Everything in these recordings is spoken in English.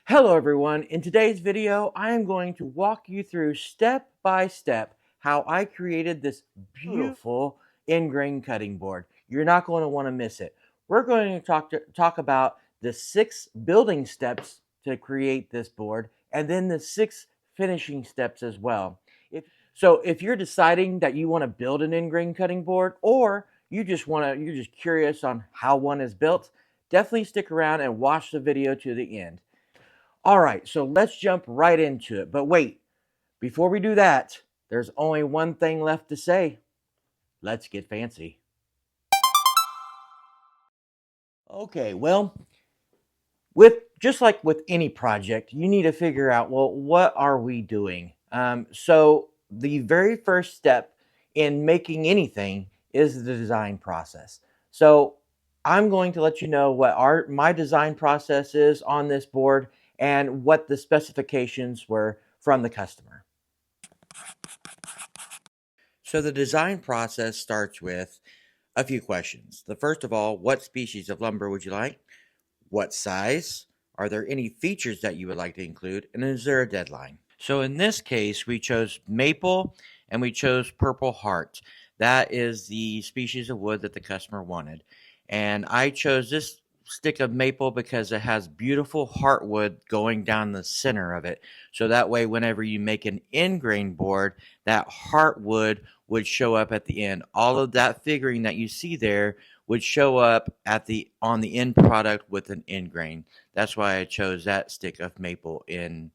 Hello everyone, in today's video I am going to walk you through step by step how I created this beautiful ingrain cutting board. You're not going to want to miss it. We're going to talk about the 6 building steps to create this board and then the 6 finishing steps as well. If you're deciding that you want to build an ingrain cutting board or you're just curious on how one is built, definitely stick around and watch the video to the end. All right, so let's jump right into it. But wait, before we do that, there's only one thing left to say. Let's get fancy. Okay, well, just like with any project, you need to figure out, well, what are we doing? So the very first step in making anything is the design process. So I'm going to let you know what my design process is on this board and what the specifications were from the customer. So the design process starts with a few questions. The first of all, what species of lumber would you like? What size? Are there any features that you would like to include? And is there a deadline? So in this case, we chose maple and we chose purple heart. That is the species of wood that the customer wanted. And I chose this stick of maple because it has beautiful heartwood going down the center of it. So that way, whenever you make an ingrain board, that heartwood would show up at the end. All of that figuring that you see there would show up on the end product with an ingrain. That's why I chose that stick of maple in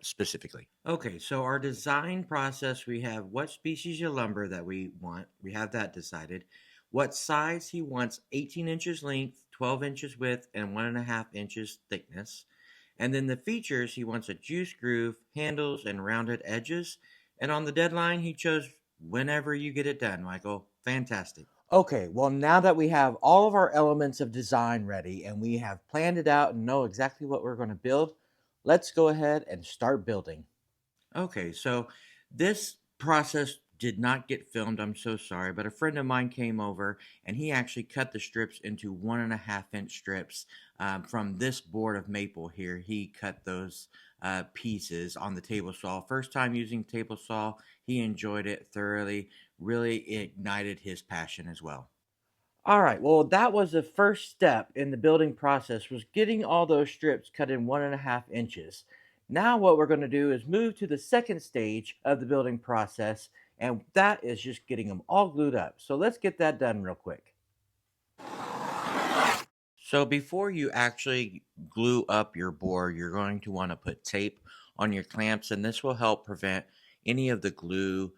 specifically. Okay, so our design process, we have what species of lumber that we want. We have that decided. What size he wants: 18 inches length, 12 inches width, and 1.5 inches thickness. And then the features, he wants a juice groove, handles, and rounded edges. And on the deadline, he chose whenever you get it done, Michael. Fantastic. Okay, well, now that we have all of our elements of design ready and we have planned it out and know exactly what we're going to build, let's go ahead and start building. Okay, so this process did not get filmed. I'm so sorry, but a friend of mine came over and he actually cut the strips into 1.5-inch strips from this board of maple here. He cut those pieces on the table saw. First time using table saw, he enjoyed it thoroughly, really ignited his passion as well. All right, well, that was the first step in the building process, was getting all those strips cut in 1.5 inches. Now what we're going to do is move to the second stage of the building process, and that is just getting them all glued up. So let's get that done real quick. So before you actually glue up your board, you're going to want to put tape on your clamps, and this will help prevent any of the glue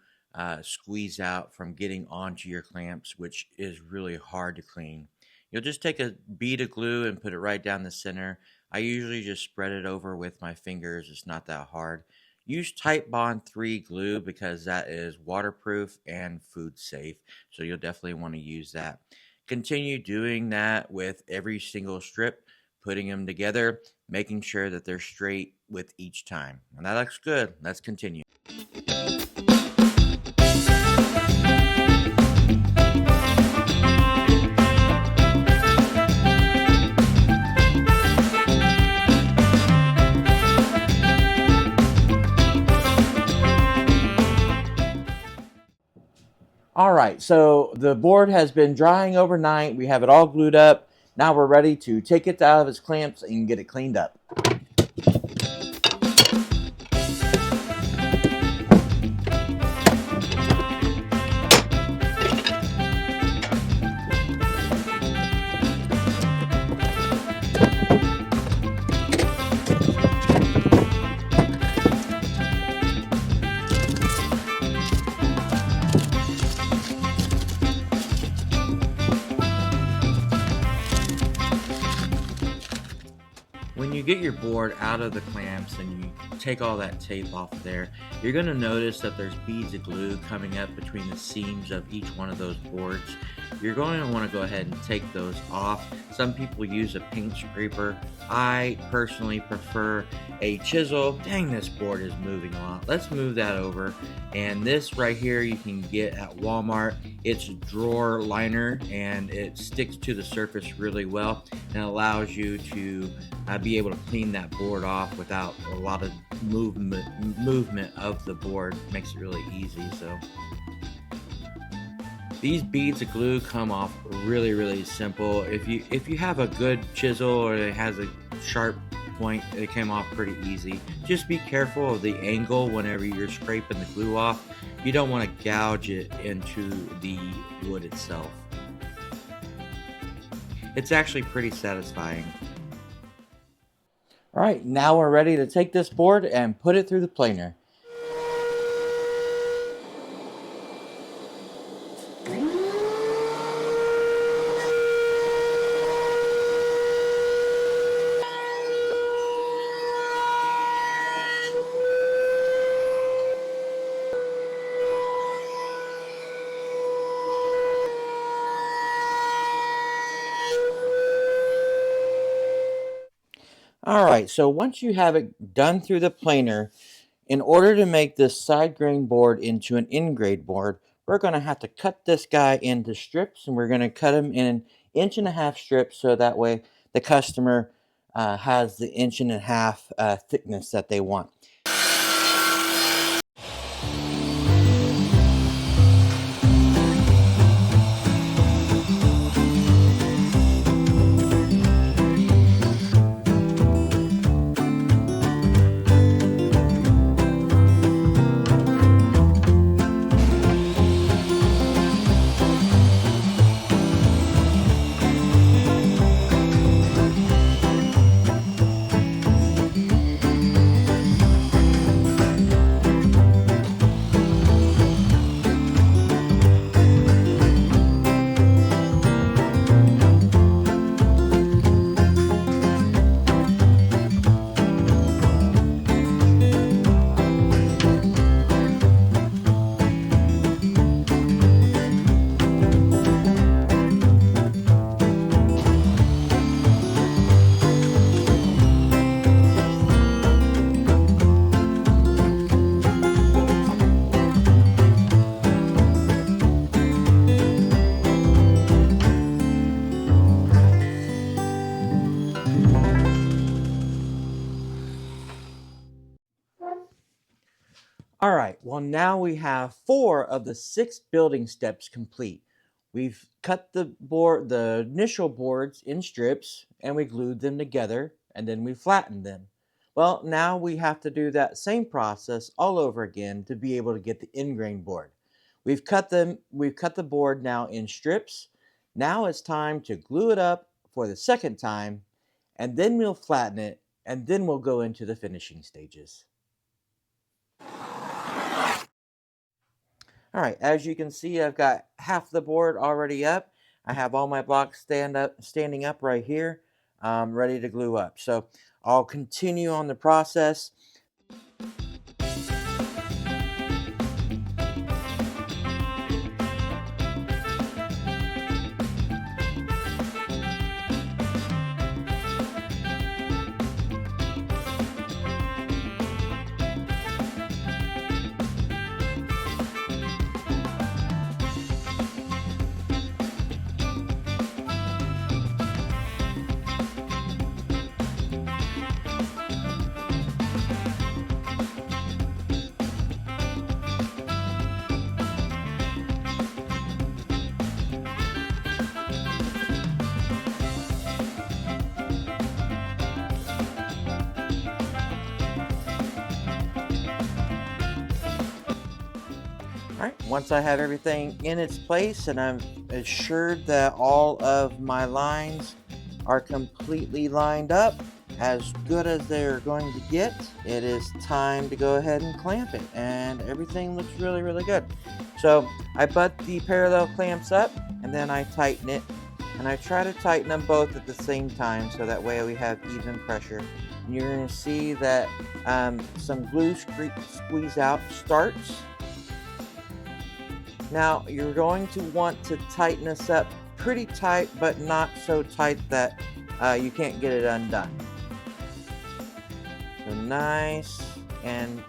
squeeze out from getting onto your clamps, which is really hard to clean. You'll just take a bead of glue and put it right down the center. I usually just spread it over with my fingers. It's not that hard. Use Titebond 3 glue because that is waterproof and food safe, so you'll definitely want to use that. Continue doing that with every single strip, putting them together, making sure that they're straight with each time. And that looks good. Let's continue. All right, so the board has been drying overnight. We have it all glued up. Now we're ready to take it out of its clamps and get it cleaned up. When you get your board out of the clamps and you take all that tape off of there, you're going to notice that there's beads of glue coming up between the seams of each one of those boards. You're going to want to go ahead and take those off. Some people use a paint scraper. I personally prefer a chisel. Dang, this board is moving a lot. Let's move that over. And this right here you can get at Walmart. It's a drawer liner and it sticks to the surface really well and allows you to be able to clean that board off without a lot of movement of the board. Makes it really easy. So these beads of glue come off really simple. If you have a good chisel or it has a sharp point, it came off pretty easy. Just be careful of the angle whenever you're scraping the glue off. You don't want to gouge it into the wood itself. It's actually pretty satisfying. All right, now we're ready to take this board and put it through the planer. All right, so once you have it done through the planer, in order to make this side grain board into an end grain board, we're going to have to cut this guy into strips, and we're going to cut him in 1.5 inch strips so that way the customer has the 1.5 inch thickness that they want. All right, well now we have 4 of the 6 building steps complete. We've cut the initial boards in strips, and we glued them together, and then we flattened them. Well, now we have to do that same process all over again to be able to get the end grain board. We've cut the board now in strips. Now it's time to glue it up for the second time, and then we'll flatten it, and then we'll go into the finishing stages. All right, as you can see, I've got half the board already up. I have all my blocks standing up right here, ready to glue up. So I'll continue on the process. All right, once I have everything in its place and I'm assured that all of my lines are completely lined up, as good as they're going to get, it is time to go ahead and clamp it, and everything looks really good. So I butt the parallel clamps up, and then I tighten it, and I try to tighten them both at the same time so that way we have even pressure. And you're going to see that some glue squeeze out starts. Now you're going to want to tighten this up pretty tight, but not so tight that you can't get it undone. So nice and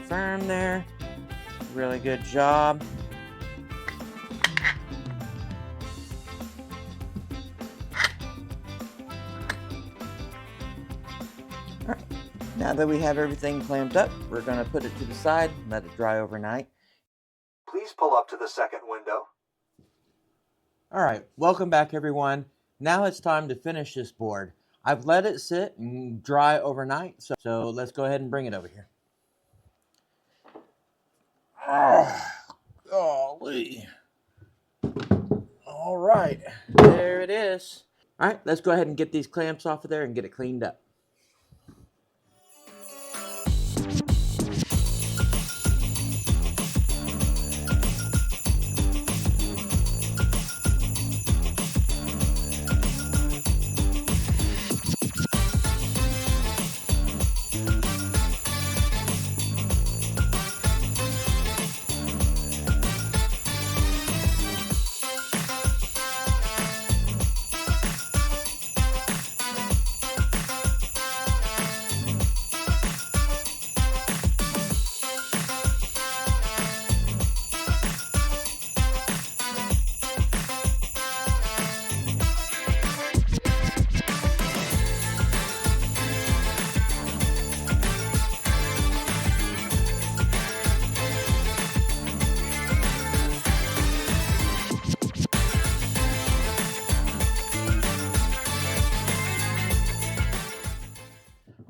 firm there. Really good job. Now that we have everything clamped up, we're going to put it to the side, let it dry overnight. Please pull up to the second window. All right, welcome back everyone. Now it's time to finish this board. I've let it sit and dry overnight, so let's go ahead and bring it over here. Oh, golly. All right, there it is. All right, let's go ahead and get these clamps off of there and get it cleaned up.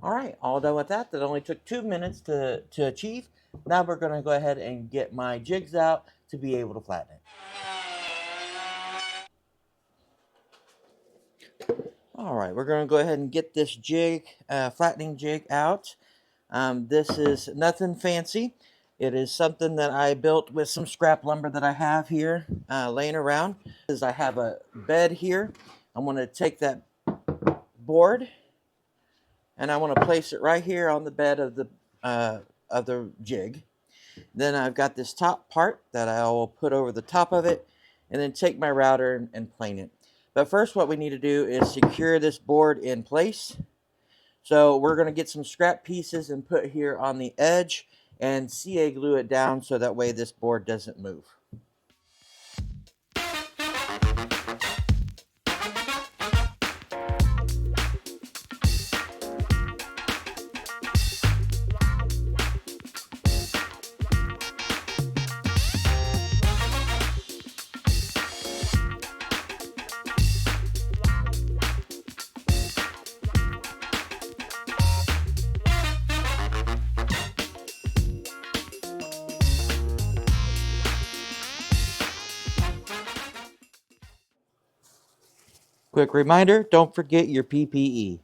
All right, all done with that. That only took 2 minutes to achieve. Now we're going to go ahead and get my jigs out to be able to flatten it. All right, we're going to go ahead and get this jig, flattening jig out. This is nothing fancy. It is something that I built with some scrap lumber that I have here laying around. I have a bed here. I'm going to take that board and I want to place it right here on the bed of the jig. Then I've got this top part that I will put over the top of it, and then take my router and plane it. But first, what we need to do is secure this board in place. So we're going to get some scrap pieces and put here on the edge and CA glue it down so that way this board doesn't move. Quick reminder, don't forget your PPE.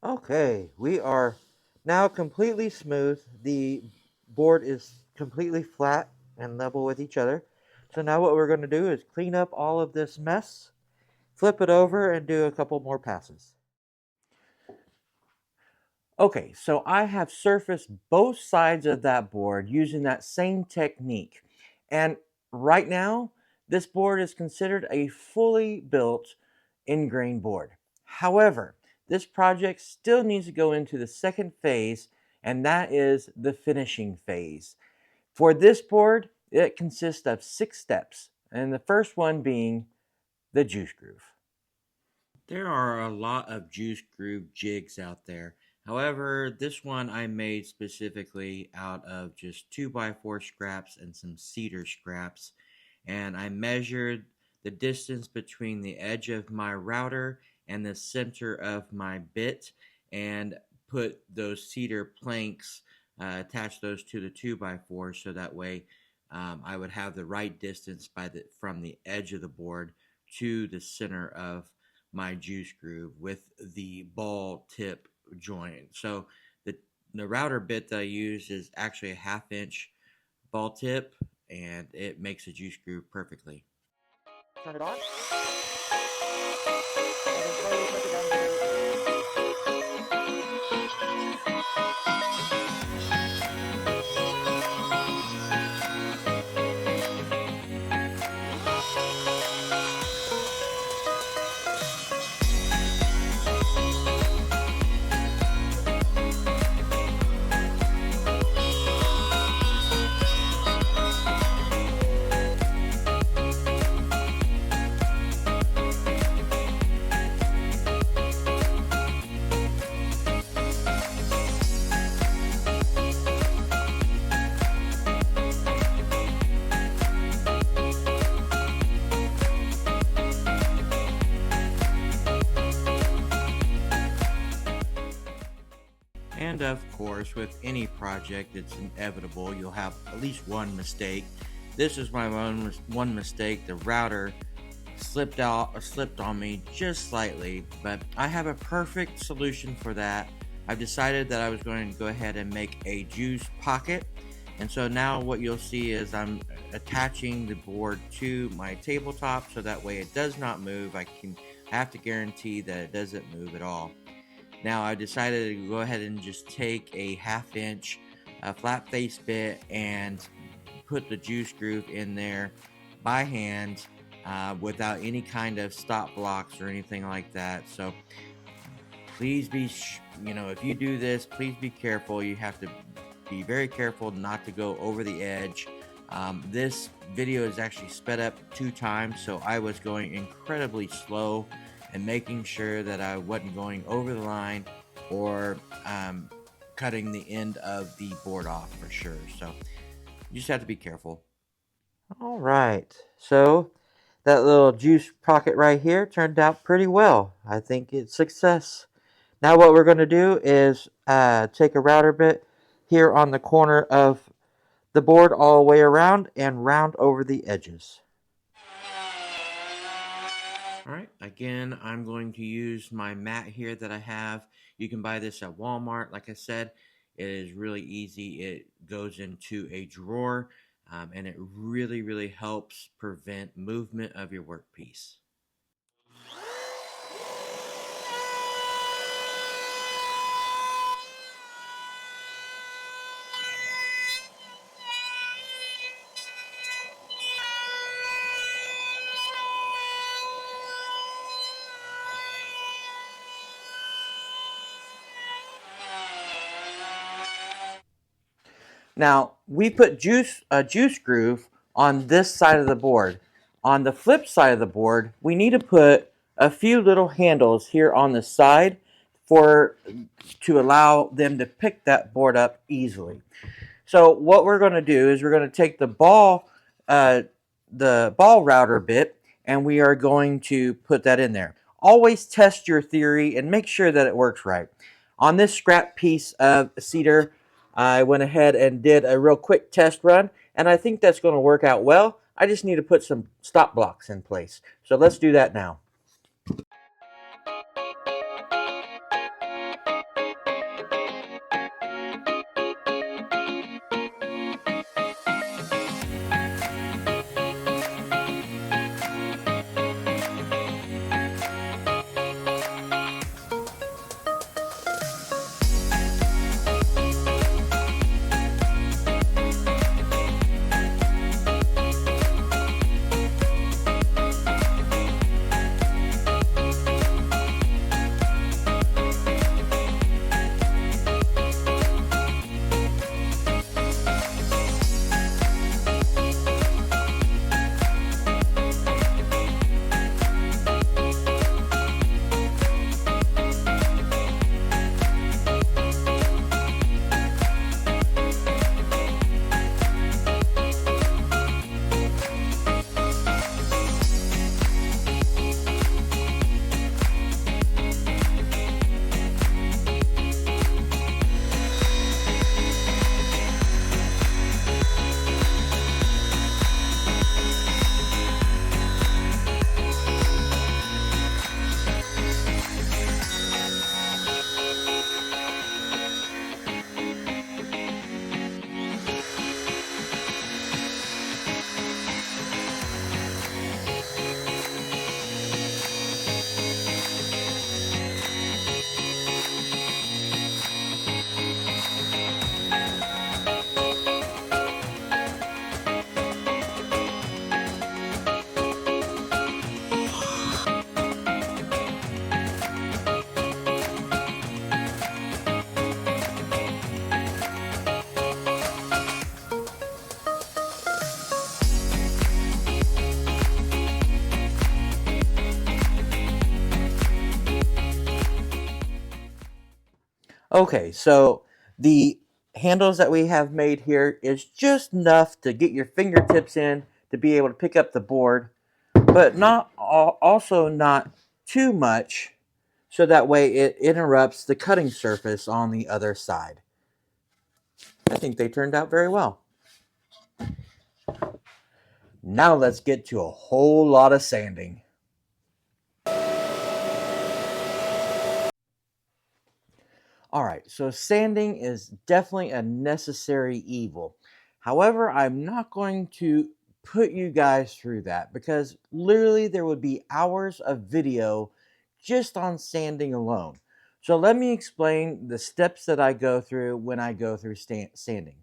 Okay, we are now completely smooth. The board is completely flat and level with each other. So now what we're going to do is clean up all of this mess, flip it over, and do a couple more passes. Okay, so I have surfaced both sides of that board using that same technique. And right now, this board is considered a fully built in-grain board. However, this project still needs to go into the second phase, and that is the finishing phase. For this board, it consists of 6 steps, and the first one being the juice groove. There are a lot of juice groove jigs out there. However, this one I made specifically out of just 2x4 scraps and some cedar scraps. And I measured the distance between the edge of my router and the center of my bit and put those cedar planks, attach those to the 2x4 so that way I would have the right distance from the edge of the board to the center of my juice groove with the ball tip joint. So the router bit that I use is actually a 1/2 inch ball tip, and it makes a juice groove perfectly. Turn it on. And then slowly push it down the And of course, with any project, it's inevitable you'll have at least one mistake. This is my one mistake. The router slipped on me just slightly, but I have a perfect solution for that. I've decided that I was going to go ahead and make a juice pocket. And so now what you'll see is I'm attaching the board to my tabletop so that way it does not move. I have to guarantee that it doesn't move at all. Now I decided to go ahead and just take a 1/2 inch flat face bit and put the juice groove in there by hand without any kind of stop blocks or anything like that. So please be, if you do this, please be careful. You have to be very careful not to go over the edge. This video is actually sped up 2 times, so I was going incredibly slow and making sure that I wasn't going over the line or cutting the end of the board off for sure. So you just have to be careful. All right, so that little juice pocket right here turned out pretty well. I think it's success. Now what we're going to do is take a router bit here on the corner of the board all the way around and round over the edges. All right, again, I'm going to use my mat here that I have. You can buy this at Walmart. Like I said, it is really easy. It goes into a drawer, and it really, really helps prevent movement of your workpiece. Now, we put a juice groove on this side of the board. On the flip side of the board, we need to put a few little handles here on the side to allow them to pick that board up easily. So what we're going to do is we're going to take the ball router bit, and we are going to put that in there. Always test your theory and make sure that it works right. On this scrap piece of cedar, I went ahead and did a real quick test run, and I think that's going to work out well. I just need to put some stop blocks in place. So let's do that now. Okay, so the handles that we have made here is just enough to get your fingertips in to be able to pick up the board, but also not too much, so that way it interrupts the cutting surface on the other side. I think they turned out very well. Now let's get to a whole lot of sanding. All right, so sanding is definitely a necessary evil. However, I'm not going to put you guys through that because literally there would be hours of video just on sanding alone. So let me explain the steps that I go through when I go through sanding.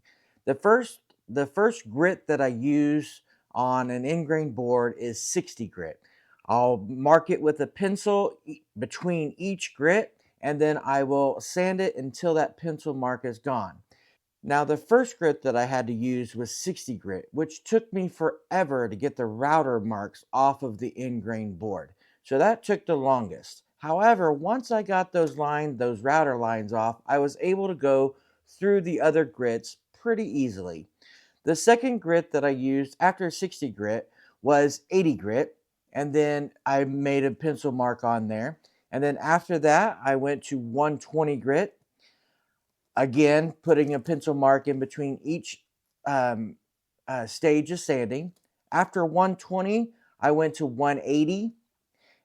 The first the first grit that I use on an ingrain board is 60 grit. I'll mark it with a pencil between each grit, and then I will sand it until that pencil mark is gone. Now, the first grit that I had to use was 60 grit, which took me forever to get the router marks off of the ingrain board. So that took the longest. However, once I got those router lines off, I was able to go through the other grits pretty easily. The second grit that I used after 60 grit was 80 grit, and then I made a pencil mark on there. And then after that, I went to 120 grit, again, putting a pencil mark in between each um, stage of sanding. After 120, I went to 180,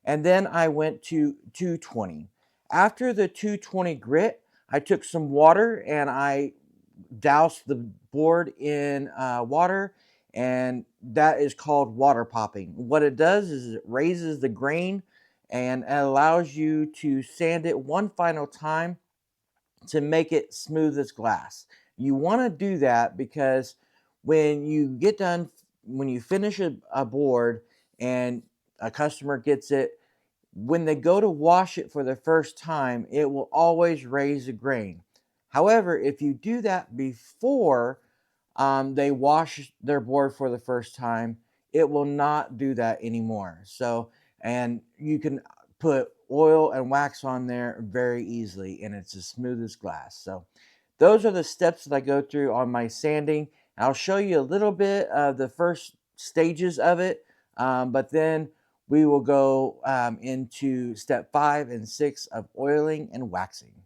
and then I went to 220. After the 220 grit, I took some water and I douse the board in water, and that is called water popping. What it does is it raises the grain and allows you to sand it one final time to make it smooth as glass. You want to do that because when you get done, when you finish a board and a customer gets it, when they go to wash it for the first time, it will always raise the grain. However, if you do that before they wash their board for the first time, it will not do that anymore. So, and you can put oil and wax on there very easily, and it's as smooth as glass. So, those are the steps that I go through on my sanding. I'll show you a little bit of the first stages of it, but then we will go into step 5 and 6 of oiling and waxing.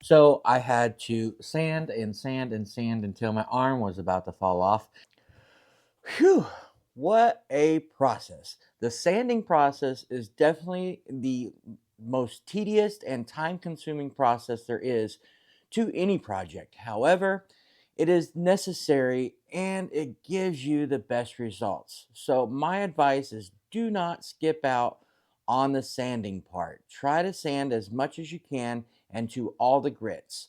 So I had to sand and sand and sand until my arm was about to fall off. Whew, what a process. The sanding process is definitely the most tedious and time consuming process there is to any project. However, it is necessary and it gives you the best results. So, my advice is do not skip out on the sanding part. Try to sand as much as you can and to all the grits.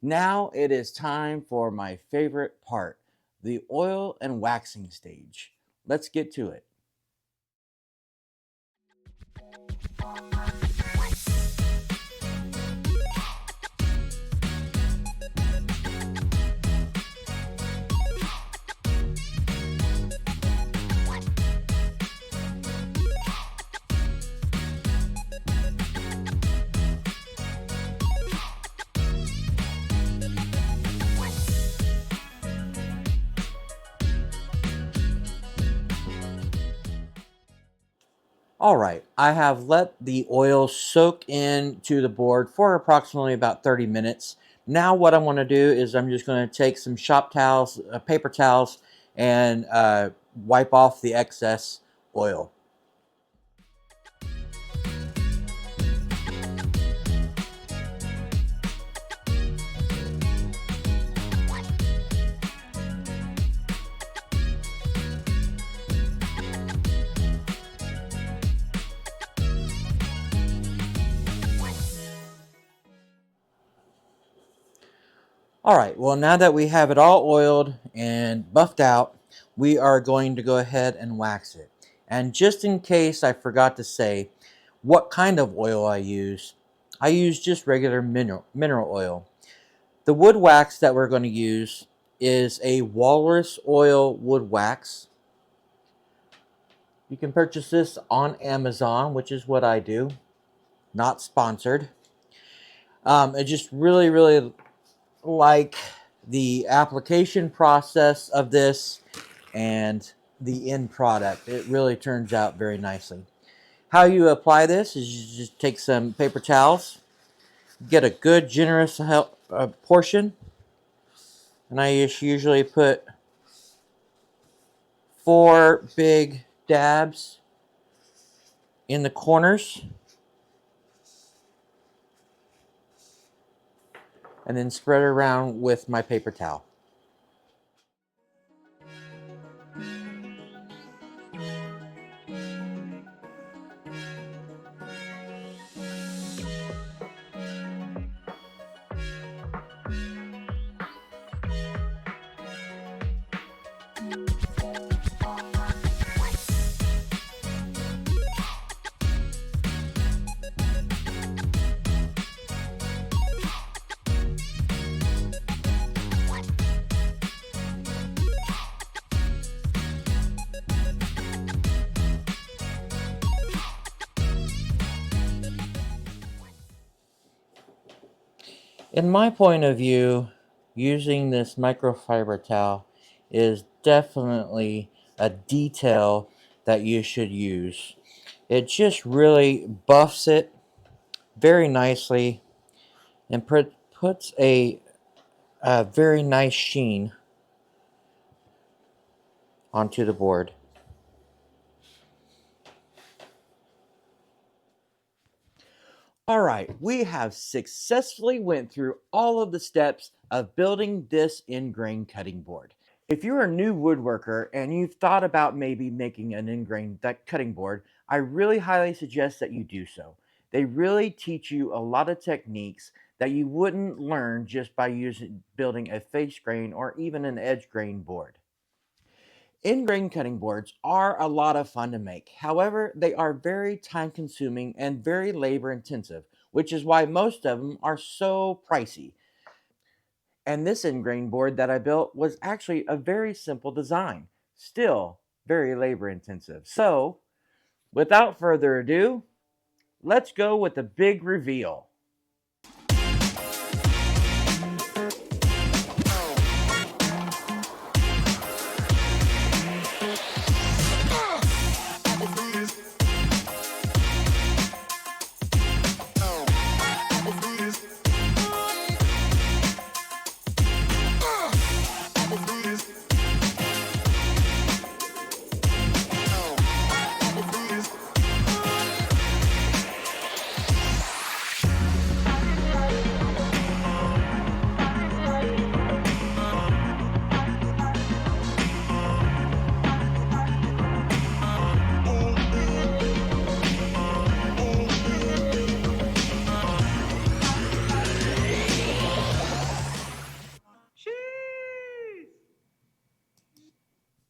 Now it is time for my favorite part, the oil and waxing stage. Let's get to it. All right, I have let the oil soak into the board for approximately about 30 minutes. Now what I'm going to do is I'm just going to take some shop towels, paper towels, and wipe off the excess oil. All right, well, now that we have it all oiled and buffed out, we are going to go ahead and wax it. And just in case I forgot to say what kind of oil I use just regular mineral oil. The wood wax that we're going to use is a walrus oil wood wax. You can purchase this on Amazon, which is what I do. Not sponsored. I just really like the application process of this and the end product. It really turns out very nicely. How you apply this is you just take some paper towels, get a good generous portion, and I just usually put 4 big dabs in the corners and then spread it around with my paper towel. In my point of view, using this microfiber towel is definitely a detail that you should use. It just really buffs it very nicely and puts a very nice sheen onto the board. All right, we have successfully went through all of the steps of building this end-grain cutting board. If you're a new woodworker and you've thought about maybe making an end-grain cutting board, I really highly suggest that you do so. They really teach you a lot of techniques that you wouldn't learn just by building a face grain or even an edge grain board. End grain cutting boards are a lot of fun to make. However, they are very time consuming and very labor intensive, which is why most of them are so pricey. And this end grain board that I built was actually a very simple design, still very labor intensive. So, without further ado, let's go with the big reveal.